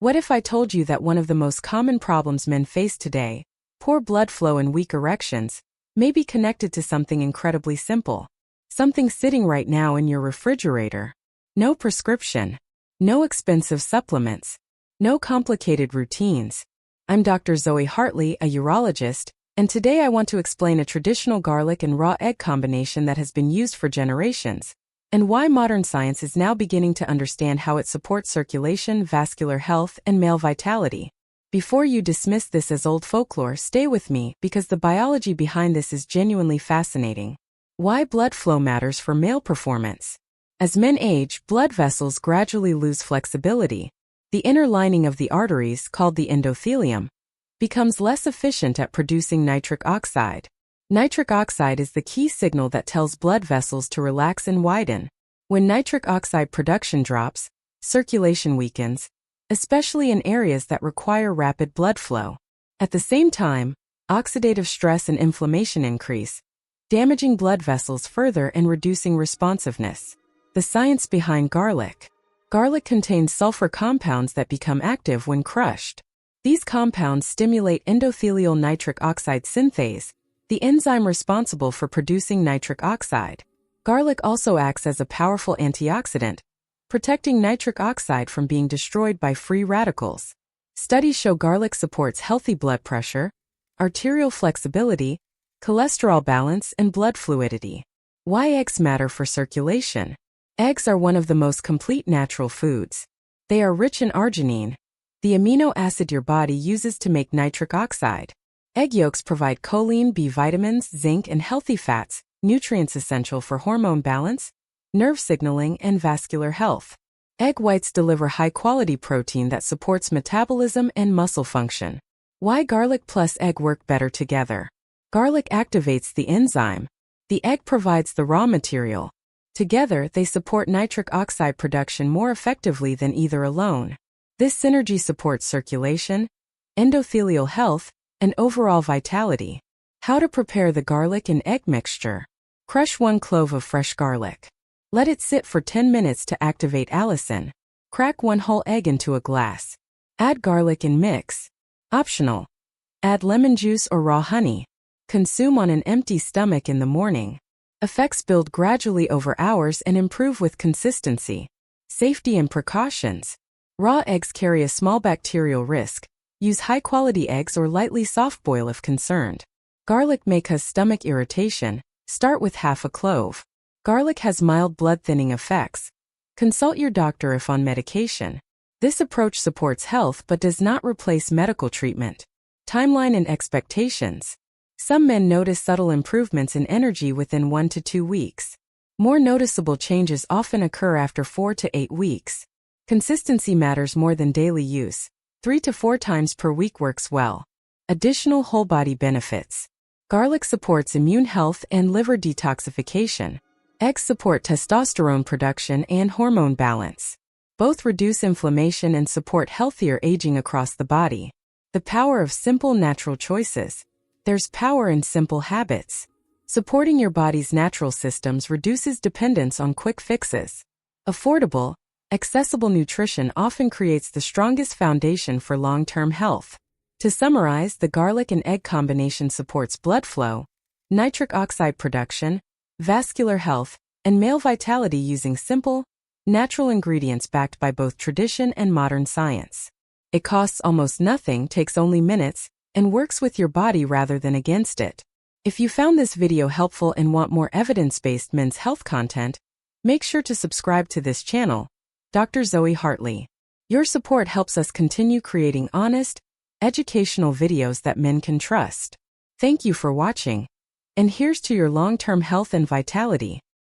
What if I told you that one of the most common problems men face today, poor blood flow and weak erections, may be connected to something incredibly simple? Something sitting right now in your refrigerator. No prescription. No expensive supplements. No complicated routines. I'm Dr. Zoe Hartley, a urologist, and today I want to explain a traditional garlic and raw egg combination that has been used for generations, and why modern science is now beginning to understand how it supports circulation, vascular health, and male vitality. Before you dismiss this as old folklore, stay with me because the biology behind this is genuinely fascinating. Why blood flow matters for male performance. As men age, blood vessels gradually lose flexibility. The inner lining of the arteries, called the endothelium, becomes less efficient at producing nitric oxide. Nitric oxide is the key signal that tells blood vessels to relax and widen. When nitric oxide production drops, circulation weakens, especially in areas that require rapid blood flow. At the same time, oxidative stress and inflammation increase, damaging blood vessels further and reducing responsiveness. The science behind garlic. Garlic contains sulfur compounds that become active when crushed. These compounds stimulate endothelial nitric oxide synthase, the enzyme responsible for producing nitric oxide. Garlic also acts as a powerful antioxidant, protecting nitric oxide from being destroyed by free radicals. Studies show garlic supports healthy blood pressure, arterial flexibility, cholesterol balance, and blood fluidity. Why eggs matter for circulation. Eggs are one of the most complete natural foods. They are rich in arginine, the amino acid your body uses to make nitric oxide. Egg yolks provide choline, B vitamins, zinc, and healthy fats, nutrients essential for hormone balance, nerve signaling, and vascular health. Egg whites deliver high-quality protein that supports metabolism and muscle function. Why garlic plus egg work better together. Garlic activates the enzyme. The egg provides the raw material. Together, they support nitric oxide production more effectively than either alone. This synergy supports circulation, endothelial health, and overall vitality. How to prepare the garlic and egg mixture. Crush 1 clove of fresh garlic. Let it sit for 10 minutes to activate allicin. Crack 1 whole egg into a glass. Add garlic and mix. Optional. Add lemon juice or raw honey. Consume on an empty stomach in the morning. Effects build gradually over hours and improve with consistency. Safety and precautions. Raw eggs carry a small bacterial risk. Use high-quality eggs or lightly soft-boil if concerned. Garlic may cause stomach irritation. Start with half a clove. Garlic has mild blood-thinning effects. Consult your doctor if on medication. This approach supports health but does not replace medical treatment. Timeline and expectations. Some men notice subtle improvements in energy within 1 to 2 weeks. More noticeable changes often occur after 4 to 8 weeks. Consistency matters more than daily use. 3 to 4 times per week works well. Additional whole body benefits. Garlic supports immune health and liver detoxification. Eggs support testosterone production and hormone balance. Both reduce inflammation and support healthier aging across the body. The power of simple natural choices. There's power in simple habits. Supporting your body's natural systems reduces dependence on quick fixes. Affordable, accessible nutrition often creates the strongest foundation for long-term health. To summarize, the garlic and egg combination supports blood flow, nitric oxide production, vascular health, and male vitality using simple, natural ingredients backed by both tradition and modern science. It costs almost nothing, takes only minutes, and works with your body rather than against it. If you found this video helpful and want more evidence-based men's health content, make sure to subscribe to this channel. Dr. Zoe Hartley. Your support helps us continue creating honest, educational videos that men can trust. Thank you for watching. And here's to your long-term health and vitality.